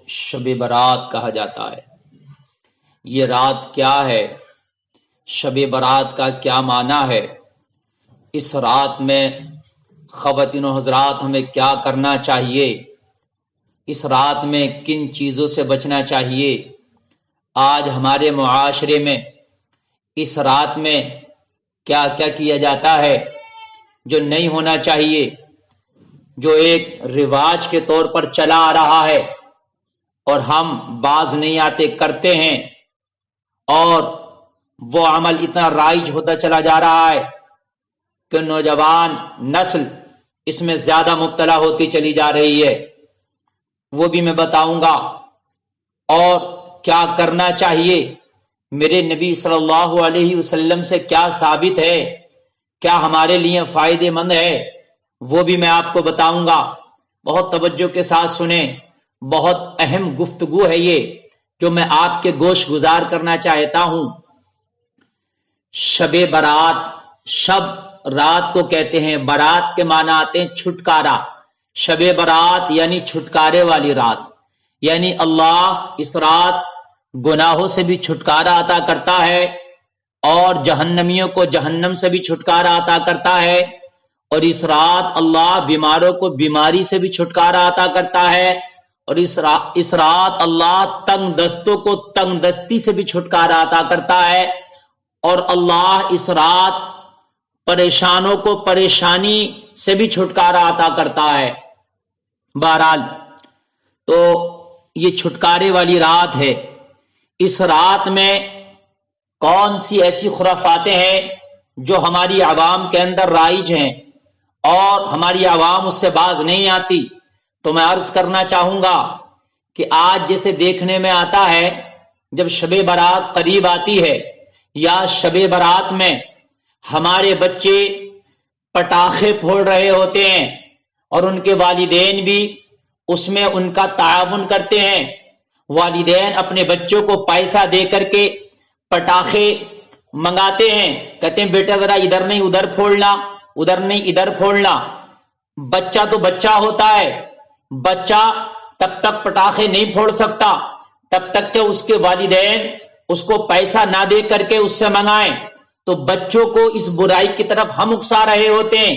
شب برات کہا جاتا ہے۔ یہ رات کیا ہے؟ شب برات کا کیا معنی ہے؟ اس رات میں خواتین و حضرات ہمیں کیا کرنا چاہیے؟ اس رات میں کن چیزوں سے بچنا چاہیے؟ آج ہمارے معاشرے میں اس رات میں کیا کیا کیا جاتا ہے جو نہیں ہونا چاہیے، جو ایک رواج کے طور پر چلا آ رہا ہے اور ہم باز نہیں آتے کرتے ہیں، اور وہ عمل اتنا رائج ہوتا چلا جا رہا ہے کہ نوجوان نسل اس میں زیادہ مبتلا ہوتی چلی جا رہی ہے۔ وہ بھی میں بتاؤں گا، اور کیا کرنا چاہیے، میرے نبی صلی اللہ علیہ وسلم سے کیا ثابت ہے، کیا ہمارے لیے فائدے مند ہے، وہ بھی میں آپ کو بتاؤں گا۔ بہت توجہ کے ساتھ سنیں، بہت اہم گفتگو ہے یہ جو میں آپ کے گوش گزار کرنا چاہتا ہوں۔ شب برات، شب رات کو کہتے ہیں، برات کے معنی آتے ہیں چھٹکارا۔ شب برات یعنی چھٹکارے والی رات، یعنی اللہ اس رات گناہوں سے بھی چھٹکارا عطا کرتا ہے، اور جہنمیوں کو جہنم سے بھی چھٹکارا عطا کرتا ہے، اور اس رات اللہ بیماروں کو بیماری سے بھی چھٹکارا عطا کرتا ہے، اور اس رات اللہ تنگ دستوں کو تنگ دستی سے بھی چھٹکارا عطا کرتا ہے، اور اللہ اس رات پریشانوں کو پریشانی سے بھی چھٹکارا عطا کرتا ہے۔ بہرحال تو یہ چھٹکارے والی رات ہے۔ اس رات میں کون سی ایسی خرافاتیں ہیں جو ہماری عوام کے اندر رائج ہیں اور ہماری عوام اس سے باز نہیں آتی؟ تو میں عرض کرنا چاہوں گا کہ آج جیسے دیکھنے میں آتا ہے، جب شب برات قریب آتی ہے یا شب برات میں ہمارے بچے پٹاخے پھوڑ رہے ہوتے ہیں اور ان کے والدین بھی اس میں ان کا تعاون کرتے ہیں، والدین اپنے بچوں کو پیسہ دے کر کے پٹاخے منگاتے ہیں، کہتے ہیں بیٹا ذرا ادھر نہیں ادھر پھوڑنا، ادھر نہیں ادھر پھوڑنا۔ بچہ تو بچہ ہوتا ہے، بچہ تب تک پٹاخے نہیں پھوڑ سکتا تب تک کہ اس کے والدین اس کو پیسہ نہ دے کر کے اس سے منگائیں۔ تو بچوں کو اس برائی کی طرف ہم اکسا رہے ہوتے ہیں،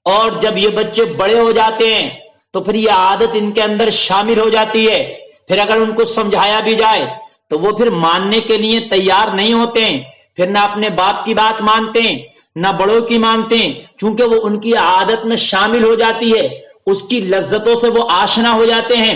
اور جب یہ بچے بڑے ہو جاتے ہیں تو پھر یہ عادت ان کے اندر شامل ہو جاتی ہے۔ پھر اگر ان کو سمجھایا بھی جائے تو وہ پھر ماننے کے لیے تیار نہیں ہوتے ہیں، پھر نہ اپنے باپ کی بات مانتے ہیں نہ بڑوں کی مانتے ہیں، چونکہ وہ ان کی عادت میں شامل ہو جاتی ہے، اس کی لذتوں سے وہ آشنا ہو جاتے ہیں۔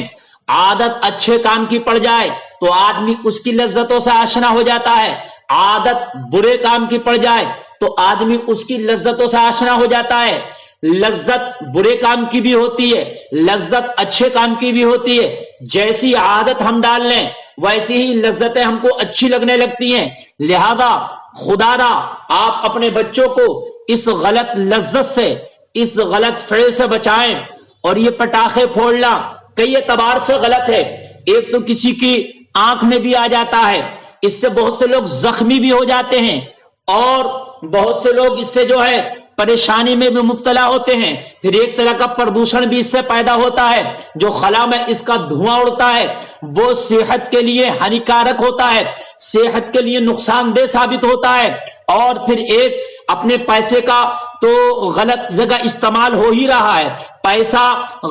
عادت اچھے کام کی پڑ جائے تو آدمی اس کی لذتوں سے آشنا ہو جاتا ہے، عادت برے کام کی پڑ جائے تو آدمی اس کی لذتوں سے آشنا ہو جاتا ہے۔ لذت برے کام کی بھی ہوتی ہے، لذت اچھے کام کی بھی ہوتی ہے۔ جیسی عادت ہم ڈال لیں ویسی ہی لذتیں ہم کو اچھی لگنے لگتی ہیں۔ لہذا خدا را آپ اپنے بچوں کو اس غلط لذت سے، اس غلط فعل سے بچائیں۔ اور یہ پٹاخے پھوڑنا کئی اعتبار سے غلط ہے۔ ایک تو کسی کی آنکھ میں بھی آ جاتا ہے، اس سے بہت سے لوگ زخمی بھی ہو جاتے ہیں، اور بہت سے لوگ اس سے جو ہے پریشانی میں بھی مبتلا ہوتے ہیں۔ پھر ایک طرح کا پردوشن بھی اس سے پیدا ہوتا ہے، جو خلا میں اس کا دھواں اڑتا ہے وہ صحت کے لیے ہانیکارک ہوتا ہے، صحت کے لیے نقصان دہ ثابت ہوتا ہے۔ اور پھر ایک اپنے پیسے کا تو غلط جگہ استعمال ہو ہی رہا ہے، پیسہ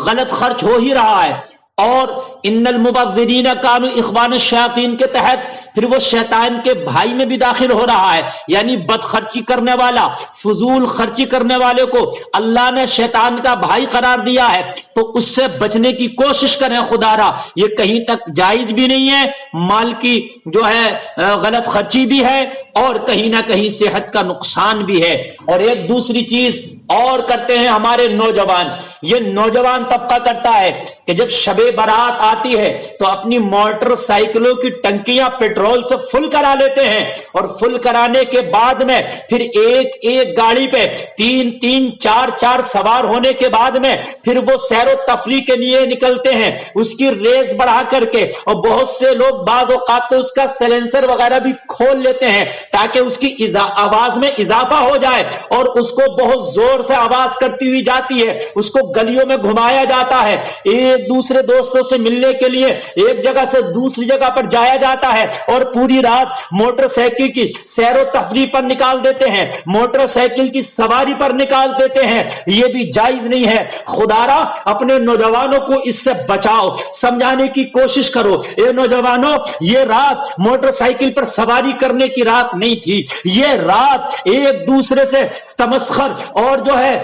غلط خرچ ہو ہی رہا ہے، اور ان المبذرین کانوا اخوان الشیاطین کے تحت پھر وہ شیطان کے بھائی میں بھی داخل ہو رہا ہے۔ یعنی بد خرچی کرنے والا، فضول خرچی کرنے والے کو اللہ نے شیطان کا بھائی قرار دیا ہے، تو اس سے بچنے کی کوشش کریں۔ خدا را یہ کہیں تک جائز بھی نہیں ہے، مال کی جو ہے غلط خرچی بھی ہے، اور کہیں نہ کہیں صحت کا نقصان بھی ہے۔ اور ایک دوسری چیز اور کرتے ہیں ہمارے نوجوان، یہ نوجوان طبقہ کرتا ہے کہ جب شب برات آتی ہے تو اپنی موٹر سائیکلوں کی ٹنکیاں پیٹرول سے فل کرا لیتے ہیں، اور فل کرانے کے بعد میں پھر ایک ایک گاڑی پہ تین تین چار چار سوار ہونے کے بعد میں پھر وہ سیر و تفریح کے لیے نکلتے ہیں، اس کی ریس بڑھا کر کے۔ اور بہت سے لوگ بعض اوقات تو اس کا سیلنسر وغیرہ بھی کھول لیتے ہیں تاکہ اس کی آواز میں اضافہ ہو جائے، اور اس کو بہت زور زور سے آواز کرتی ہوئی جاتی ہے، اس کو گلیوں میں گھمایا جاتا ہے، ایک دوسرے دوستوں سے ملنے کے لیے ایک جگہ سے دوسری جگہ پر جایا جاتا ہے، اور پوری رات موٹر سائیکل کی سیر و تفریح پر نکال دیتے ہیں، موٹر سائیکل کی سواری پر نکال دیتے ہیں، یہ بھی جائز نہیں ہے۔ خدارا اپنے نوجوانوں کو اس سے بچاؤ، سمجھانے کی کوشش کرو، اے نوجوانوں یہ رات موٹر سائیکل پر سواری کرنے کی رات نہیں تھی، یہ رات ایک دوسرے سے تمسخر اور جو ہے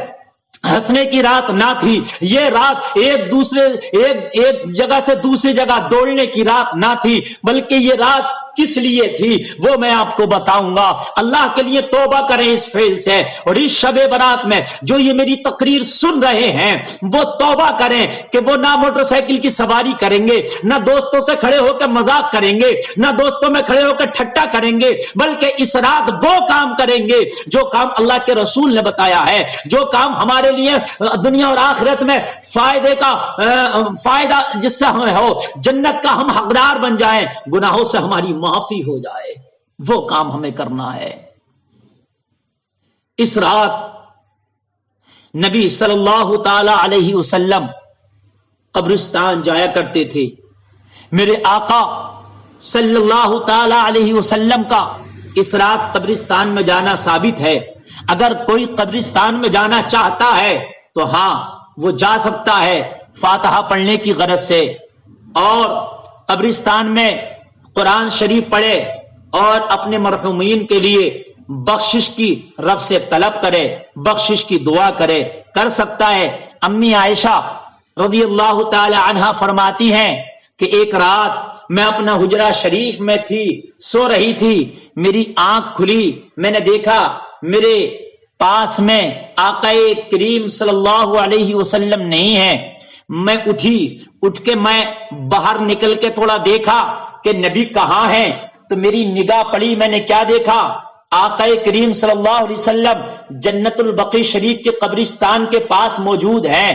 ہنسنے کی رات نہ تھی، یہ رات ایک جگہ سے دوسری جگہ دوڑنے کی رات نہ تھی، بلکہ یہ رات کس لیے تھی وہ میں آپ کو بتاؤں گا۔ اللہ کے لیے توبہ کریں اس فعل سے، اور اس شب برات میں جو یہ میری تقریر سن رہے ہیں وہ توبہ کریں کہ وہ نہ موٹر سائیکل کی سواری کریں گے، نہ دوستوں سے کھڑے ہو کے مذاق کریں گے، نہ دوستوں میں کھڑے ہو کے ٹھٹا کریں گے، بلکہ اس رات وہ کام کریں گے جو کام اللہ کے رسول نے بتایا ہے، جو کام ہمارے لیے دنیا اور آخرت میں فائدہ جس سے ہمیں ہو، جنت کا ہم حقدار بن جائیں، گناہوں سے ہماری معافی ہو جائے، وہ کام ہمیں کرنا ہے۔ اس رات نبی صلی اللہ تعالی علیہ وسلم قبرستان جایا کرتے تھے۔ میرے آقا صلی اللہ تعالی علیہ وسلم کا اس رات قبرستان میں جانا ثابت ہے۔ اگر کوئی قبرستان میں جانا چاہتا ہے تو ہاں وہ جا سکتا ہے فاتحہ پڑھنے کی غرض سے، اور قبرستان میں قرآن شریف پڑھے اور اپنے مرحومین کے لیے بخشش کی رب سے طلب کرے، بخشش کی دعا کرے، کر سکتا ہے۔ امی عائشہ رضی اللہ تعالی عنہا فرماتی ہیں کہ ایک رات میں اپنا حجرہ شریف میں تھی، سو رہی تھی، میری آنکھ کھلی، میں نے دیکھا میرے پاس میں آقا کریم صلی اللہ علیہ وسلم نہیں ہے۔ میں اٹھ کے میں باہر نکل کے تھوڑا دیکھا کہ نبی کہاں ہیں، تو میری نگاہ پڑی، میں نے کیا دیکھا، آقا کریم صلی اللہ علیہ وسلم جنت البقیع شریف کے قبرستان کے پاس موجود ہیں۔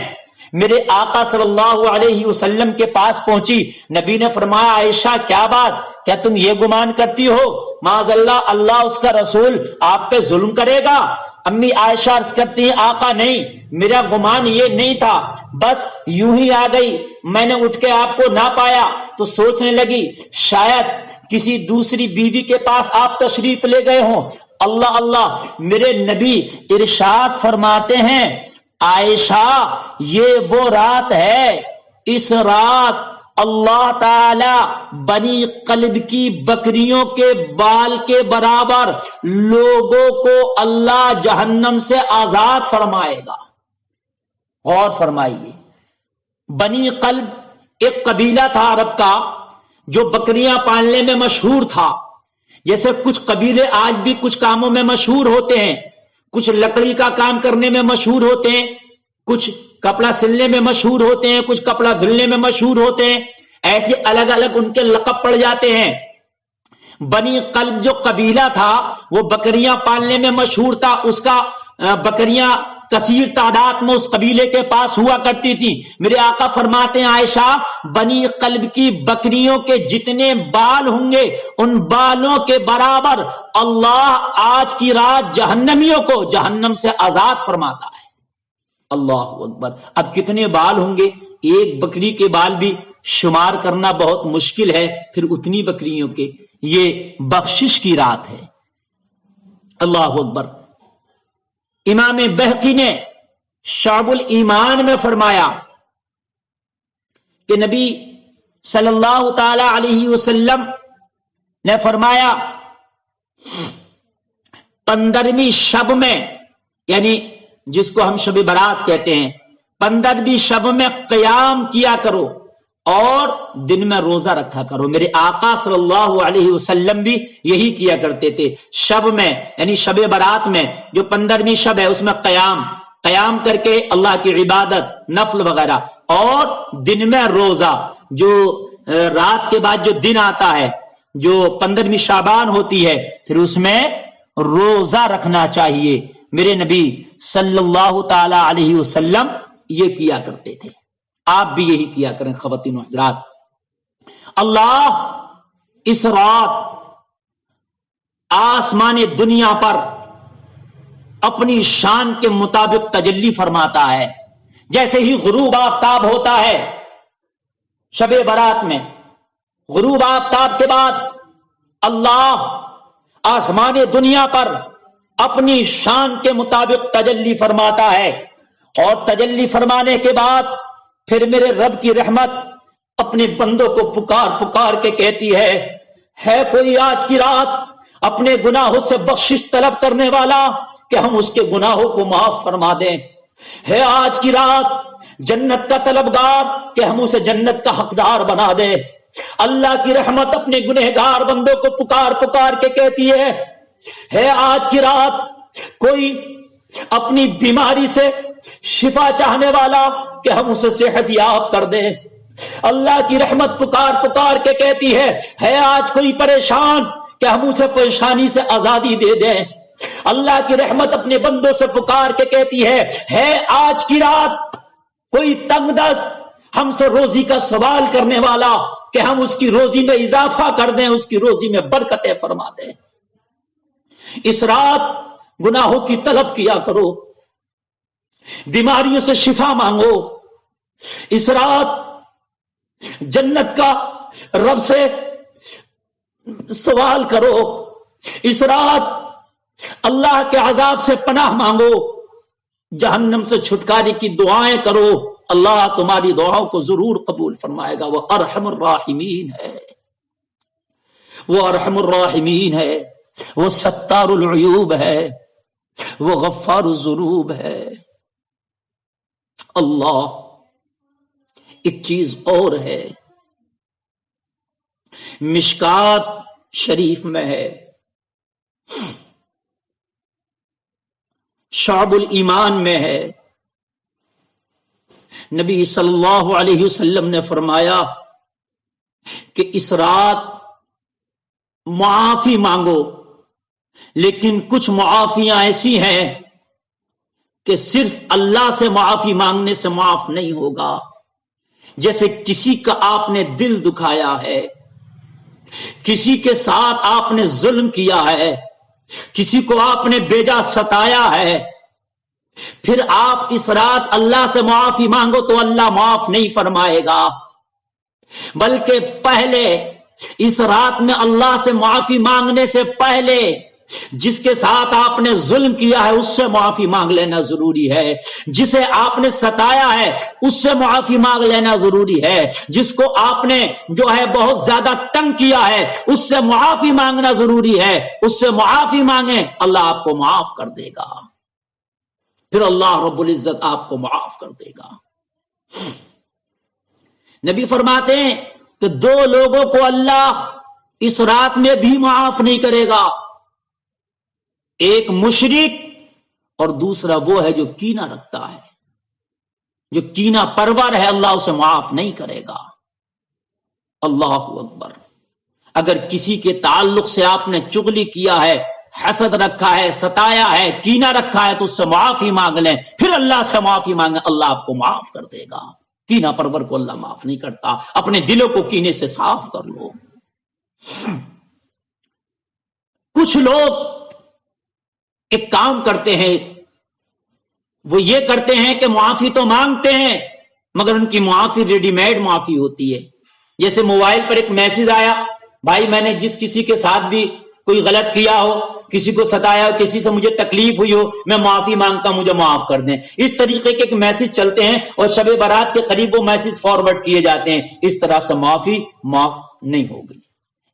میرے آقا صلی اللہ علیہ وسلم کے پاس پہنچی، نبی نے فرمایا عائشہ کیا بات، کیا تم یہ گمان کرتی ہو معاذ اللہ اللہ اس کا رسول آپ پہ ظلم کرے گا؟ امی عائشہ عرض کرتی ہیں آقا نہیں، میرا گمان یہ نہیں تھا، بس یوں ہی آ گئی، میں نے اٹھ کے آپ کو نہ پایا تو سوچنے لگی شاید کسی دوسری بیوی کے پاس آپ تشریف لے گئے ہوں۔ اللہ اللہ، میرے نبی ارشاد فرماتے ہیں عائشہ یہ وہ رات ہے، اس رات اللہ تعالی بنی قلب کی بکریوں کے بال کے برابر لوگوں کو اللہ جہنم سے آزاد فرمائے گا۔ غور فرمائیے، بنی قلب ایک قبیلہ تھا عرب کا جو بکریاں پالنے میں مشہور تھا۔ جیسے کچھ قبیلے آج بھی کچھ کاموں میں مشہور ہوتے ہیں، کچھ لکڑی کا کام کرنے میں مشہور ہوتے ہیں، کچھ کپڑا سلنے میں مشہور ہوتے ہیں، کچھ کپڑا دھلنے میں مشہور ہوتے ہیں، ایسے الگ الگ ان کے لقب پڑ جاتے ہیں۔ بنی قلب جو قبیلہ تھا وہ بکریاں پالنے میں مشہور تھا، اس کا بکریاں کثیر تعداد میں اس قبیلے کے پاس ہوا کرتی تھی۔ میرے آقا فرماتے ہیں عائشہ بنی قلب کی بکریوں کے جتنے بال ہوں گے ان بالوں کے برابر اللہ آج کی رات جہنمیوں کو جہنم سے آزاد فرماتا ہے۔ اللہ اکبر۔ اب کتنے بال ہوں گے؟ ایک بکری کے بال بھی شمار کرنا بہت مشکل ہے، پھر اتنی بکریوں کے۔ یہ بخشش کی رات ہے۔ اللہ اکبر۔ امام بہقی نے شعب الایمان میں فرمایا کہ نبی صلی اللہ تعالی علیہ وسلم نے فرمایا 15ویں شب میں، یعنی جس کو ہم شب برات کہتے ہیں، 15ویں شب میں قیام کیا کرو اور دن میں روزہ رکھا کرو۔ میرے آقا صلی اللہ علیہ وسلم بھی یہی کیا کرتے تھے۔ شب میں یعنی شب برات میں جو 15ویں شب ہے اس میں قیام کر کے اللہ کی عبادت نفل وغیرہ، اور دن میں روزہ۔ جو رات کے بعد جو دن آتا ہے جو 15ویں شعبان ہوتی ہے پھر اس میں روزہ رکھنا چاہیے۔ میرے نبی صلی اللہ تعالی علیہ وسلم یہ کیا کرتے تھے، آپ بھی یہی کیا کریں خواتین و حضرات۔ اللہ اس رات آسمان دنیا پر اپنی شان کے مطابق تجلی فرماتا ہے. جیسے ہی غروب آفتاب ہوتا ہے شب برات میں، غروب آفتاب کے بعد اللہ آسمان دنیا پر اپنی شان کے مطابق تجلی فرماتا ہے، اور تجلی فرمانے کے بعد پھر میرے رب کی رحمت اپنے بندوں کو پکار پکار کے کہتی ہے کوئی آج کی رات اپنے گناہوں سے بخشش طلب کرنے والا کہ ہم اس کے گناہوں کو معاف فرما دیں؟ ہے آج کی رات جنت کا طلبگار کہ ہم اسے جنت کا حقدار بنا دیں؟ اللہ کی رحمت اپنے گنہگار بندوں کو پکار پکار کے کہتی ہے آج کی رات کوئی اپنی بیماری سے شفا چاہنے والا کہ ہم اسے صحت یاب کر دیں؟ اللہ کی رحمت پکار پکار کے کہتی ہے آج کوئی پریشان کہ ہم اسے پریشانی سے آزادی دے دیں؟ اللہ کی رحمت اپنے بندوں سے پکار کے کہتی ہے آج کی رات کوئی تنگ دست ہم سے روزی کا سوال کرنے والا کہ ہم اس کی روزی میں اضافہ کر دیں، اس کی روزی میں برکتیں فرما دیں۔ اس رات گناہوں کی طلب کیا کرو، بیماریوں سے شفا مانگو، اس رات جنت کا رب سے سوال کرو، اس رات اللہ کے عذاب سے پناہ مانگو، جہنم سے چھٹکارے کی دعائیں کرو، اللہ تمہاری دعاؤں کو ضرور قبول فرمائے گا۔ وہ ارحم الراحمین ہے، وہ ارحم الراحمین ہے، وہ ستار العیوب ہے، وہ غفار الذنوب ہے۔ اللہ ایک چیز اور ہے، مشکات شریف میں ہے، شعب الایمان میں ہے، نبی صلی اللہ علیہ وسلم نے فرمایا کہ اس رات معافی مانگو، لیکن کچھ معافیاں ایسی ہیں کہ صرف اللہ سے معافی مانگنے سے معاف نہیں ہوگا۔ جیسے کسی کا آپ نے دل دکھایا ہے، کسی کے ساتھ آپ نے ظلم کیا ہے، کسی کو آپ نے بیجا ستایا ہے، پھر آپ اس رات اللہ سے معافی مانگو تو اللہ معاف نہیں فرمائے گا، بلکہ پہلے اس رات میں اللہ سے معافی مانگنے سے پہلے جس کے ساتھ آپ نے ظلم کیا ہے اس سے معافی مانگ لینا ضروری ہے، جسے آپ نے ستایا ہے اس سے معافی مانگ لینا ضروری ہے، جس کو آپ نے جو ہے بہت زیادہ تنگ کیا ہے اس سے معافی مانگنا ضروری ہے، اس سے معافی مانگیں اللہ آپ کو معاف کر دے گا، پھر اللہ رب العزت آپ کو معاف کر دے گا۔ نبی فرماتے ہیں کہ دو لوگوں کو اللہ اس رات میں بھی معاف نہیں کرے گا، ایک مشرک اور دوسرا وہ ہے جو کینہ رکھتا ہے، جو کینہ پرور ہے، اللہ اسے معاف نہیں کرے گا۔ اللہ اکبر۔ اگر کسی کے تعلق سے آپ نے چغلی کیا ہے، حسد رکھا ہے، ستایا ہے، کینہ رکھا ہے تو اس سے معافی مانگ لیں، پھر اللہ سے معافی مانگیں، اللہ آپ کو معاف کر دے گا۔ کینہ پرور کو اللہ معاف نہیں کرتا، اپنے دلوں کو کینے سے صاف کر لو۔ کچھ لوگ ایک کام کرتے ہیں، وہ یہ کرتے ہیں کہ معافی تو مانگتے ہیں مگر ان کی معافی ریڈی میڈ معافی ہوتی ہے۔ جیسے موبائل پر ایک میسج آیا، بھائی میں نے جس کسی کے ساتھ بھی کوئی غلط کیا ہو، کسی کو ستایا ہو، کسی سے مجھے تکلیف ہوئی ہو، میں معافی مانگتا ہوں، مجھے معاف کر دیں۔ اس طریقے کے میسج چلتے ہیں اور شب برات کے قریب وہ میسج فارورڈ کیے جاتے ہیں۔ اس طرح سے معافی معاف نہیں ہوگی،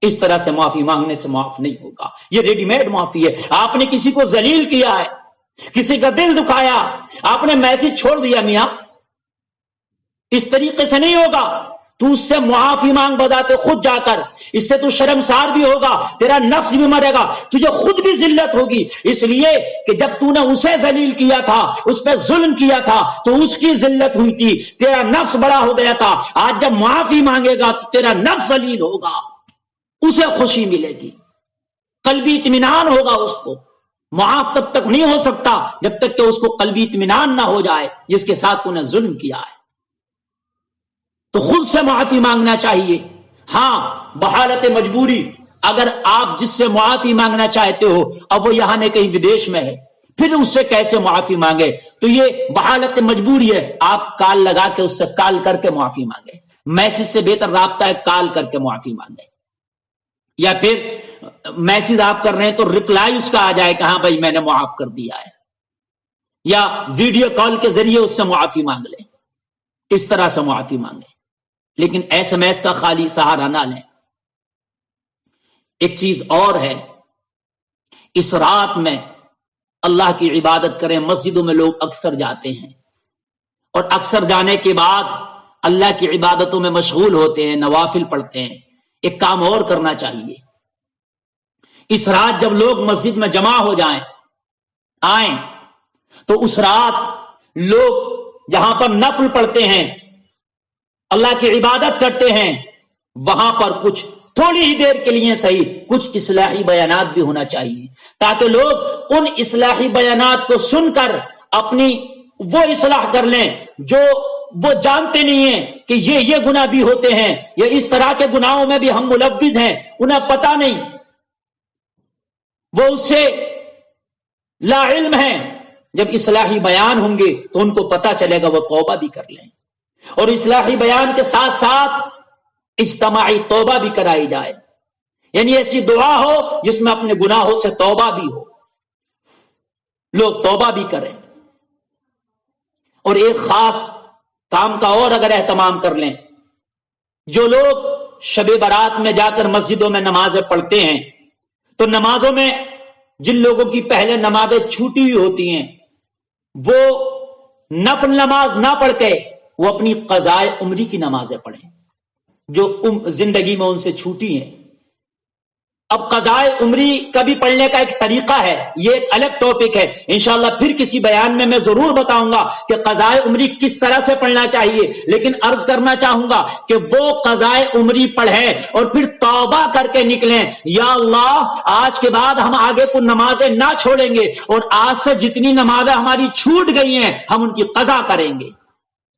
اس طرح سے معافی مانگنے سے معاف نہیں ہوگا، یہ ریڈی میڈ معافی ہے۔ آپ نے کسی کو ذلیل کیا ہے، کسی کا دل دکھایا، آپ نے میسج چھوڑ دیا، میاں اس طریقے سے نہیں ہوگا، تو اس سے معافی مانگ بذات خود جا کر، اس سے تو شرمسار بھی ہوگا، تیرا نفس بھی مرے گا، تجھے خود بھی ذلت ہوگی، اس لیے کہ جب تو نے اسے ذلیل کیا تھا، اس پہ ظلم کیا تھا تو اس کی ذلت ہوئی تھی، تیرا نفس بڑا ہو گیا تھا، آج جب معافی مانگے گا تو تیرا نفس ذلیل ہوگا، اسے خوشی ملے گی، قلبی اطمینان ہوگا اس کو۔ معاف تب تک نہیں ہو سکتا جب تک کہ اس کو قلبی اطمینان نہ ہو جائے جس کے ساتھ تو نے ظلم کیا ہے۔ تو خود سے معافی مانگنا چاہیے۔ ہاں بحالت مجبوری، اگر آپ جس سے معافی مانگنا چاہتے ہو اب وہ یہاں نے کہیں ودیش میں ہے، پھر اس سے کیسے معافی مانگے؟ تو یہ بحالت مجبوری ہے، آپ کال لگا کے اس سے کال کر کے معافی مانگے، میسج سے بہتر رابطہ ہے کال کر کے معافی مانگے، یا پھر میسج آپ کر رہے ہیں تو ریپلائی اس کا آ جائے کہ ہاں بھائی میں نے معاف کر دیا ہے، یا ویڈیو کال کے ذریعے اس سے معافی مانگ لیں، اس طرح سے معافی مانگے، لیکن ایس ایم ایس کا خالی سہارا نہ لیں۔ ایک چیز اور ہے، اس رات میں اللہ کی عبادت کریں۔ مسجدوں میں لوگ اکثر جاتے ہیں اور اکثر جانے کے بعد اللہ کی عبادتوں میں مشغول ہوتے ہیں، نوافل پڑھتے ہیں۔ ایک کام اور کرنا چاہیے، اس رات جب لوگ مسجد میں جمع ہو جائیں آئیں تو اس رات لوگ جہاں پر نفل پڑھتے ہیں، اللہ کی عبادت کرتے ہیں، وہاں پر کچھ تھوڑی ہی دیر کے لیے صحیح کچھ اصلاحی بیانات بھی ہونا چاہیے، تاکہ لوگ ان اصلاحی بیانات کو سن کر اپنی وہ اصلاح کر لیں جو وہ جانتے نہیں ہیں کہ یہ گناہ بھی ہوتے ہیں، یا اس طرح کے گناہوں میں بھی ہم ملوث ہیں، انہیں پتہ نہیں، وہ اس سے لا علم ہیں۔ جب اصلاحی بیان ہوں گے تو ان کو پتہ چلے گا، وہ توبہ بھی کر لیں، اور اصلاحی بیان کے ساتھ ساتھ اجتماعی توبہ بھی کرائی جائے، یعنی ایسی دعا ہو جس میں اپنے گناہوں سے توبہ بھی ہو، لوگ توبہ بھی کریں۔ اور ایک خاص کام کا اور اگر اہتمام کر لیں، جو لوگ شب برات میں جا کر مسجدوں میں نمازیں پڑھتے ہیں، تو نمازوں میں جن لوگوں کی پہلے نمازیں چھوٹی ہوئی ہوتی ہیں، وہ نفل نماز نہ پڑھ کے وہ اپنی قضائے عمری کی نمازیں پڑھیں جو زندگی میں ان سے چھوٹی ہیں۔ اب قضائے عمری کا بھی پڑھنے کا ایک طریقہ ہے، یہ ایک الگ ٹاپک ہے، انشاءاللہ پھر کسی بیان میں میں ضرور بتاؤں گا کہ قضائے عمری کس طرح سے پڑھنا چاہیے، لیکن عرض کرنا چاہوں گا کہ وہ قضائے عمری پڑھیں اور پھر توبہ کر کے نکلیں، یا اللہ آج کے بعد ہم آگے کو نمازیں نہ چھوڑیں گے، اور آج سے جتنی نمازیں ہماری چھوٹ گئی ہیں ہم ان کی قضا کریں گے،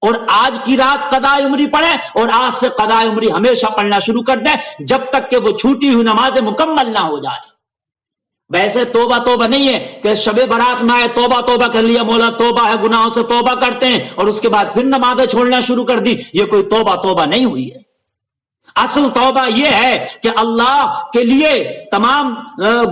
اور آج کی رات قضاء عمری پڑھیں، اور آج سے قضاء عمری ہمیشہ پڑھنا شروع کر دیں جب تک کہ وہ چھوٹی ہوئی نمازیں مکمل نہ ہو جائے۔ ویسے توبہ توبہ نہیں ہے کہ شب برات میں آئے توبہ توبہ کر لیا، مولا توبہ ہے، گناہوں سے توبہ کرتے ہیں، اور اس کے بعد پھر نمازیں چھوڑنا شروع کر دی، یہ کوئی توبہ توبہ نہیں ہوئی ہے۔ اصل توبہ یہ ہے کہ اللہ کے لیے تمام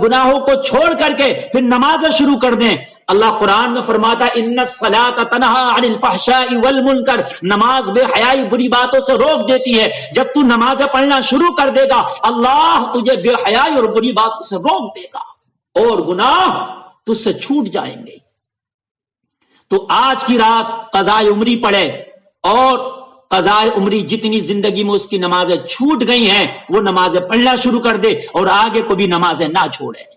گناہوں کو چھوڑ کر کے پھر نمازیں شروع کر دیں۔ اللہ قرآن میں فرماتا ہے ان الصلاۃ تنہی عن الفحشاء والمنکر، نماز بے حیائی بری باتوں سے روک دیتی ہے۔ جب تو نمازیں پڑھنا شروع کر دے گا اللہ تجھے بے حیائی اور بری باتوں سے روک دے گا، اور گناہ تجھ سے چھوٹ جائیں گے۔ تو آج کی رات قضاء عمری پڑھے، اور قضاء عمری جتنی زندگی میں اس کی نمازیں چھوٹ گئی ہیں وہ نمازیں پڑھنا شروع کر دے، اور آگے کو بھی نمازیں نہ چھوڑے۔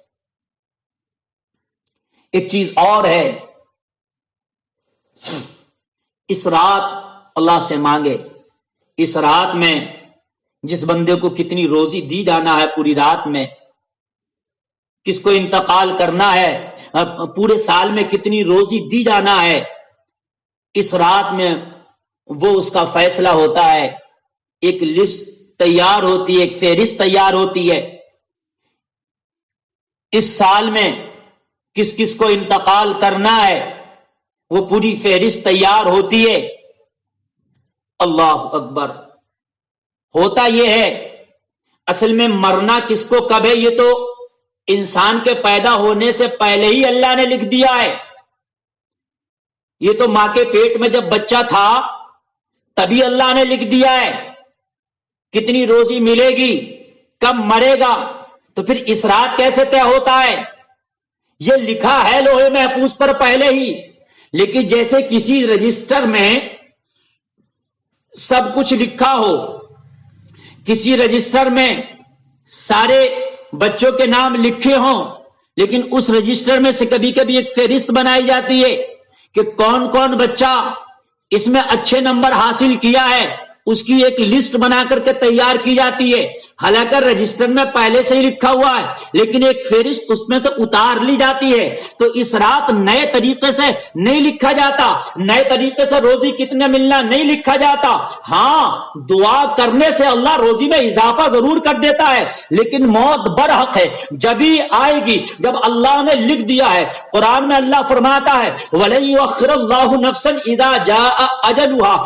ایک چیز اور ہے، اس رات اللہ سے مانگے، اس رات میں جس بندے کو کتنی روزی دی جانا ہے پوری رات میں، کس کو انتقال کرنا ہے پورے سال میں کتنی روزی دی جانا ہے، اس رات میں وہ اس کا فیصلہ ہوتا ہے۔ ایک لسٹ تیار ہوتی ہے، ایک فہرست تیار ہوتی ہے، اس سال میں کس کس کو انتقال کرنا ہے، وہ پوری فہرست تیار ہوتی ہے۔ اللہ اکبر! ہوتا یہ ہے اصل میں مرنا کس کو کب ہے، یہ تو انسان کے پیدا ہونے سے پہلے ہی اللہ نے لکھ دیا ہے۔ یہ تو ماں کے پیٹ میں جب بچہ تھا تبھی اللہ نے لکھ دیا ہے کتنی روزی ملے گی، کب مرے گا، تو پھر اس رات کیسے طے ہوتا ہے؟ یہ لکھا ہے لوح محفوظ پر پہلے ہی، لیکن جیسے کسی رجسٹر میں سب کچھ لکھا ہو، کسی رجسٹر میں سارے بچوں کے نام لکھے ہوں، لیکن اس رجسٹر میں سے کبھی کبھی ایک فہرست بنائی جاتی ہے کہ کون کون بچہ اس میں اچھے نمبر حاصل کیا ہے، اس کی ایک لسٹ بنا کر کے تیار کی جاتی ہے، حالانکہ رجسٹر میں پہلے سے ہی لکھا ہوا ہے، لیکن ایک فہرست اس میں سے اتار لی جاتی ہے۔ تو اس رات نئے طریقے سے نہیں لکھا جاتا، نئے طریقے سے روزی کتنے ملنا نہیں لکھا جاتا۔ ہاں دعا کرنے سے اللہ روزی میں اضافہ ضرور کر دیتا ہے، لیکن موت برحق ہے، جبھی آئے گی جب اللہ نے لکھ دیا ہے۔ قرآن میں اللہ فرماتا ہے وَلَن يُؤَخِّرَ اللَّهُ نَفْسًا إِذَا جَاءَ أَجَلُهَا،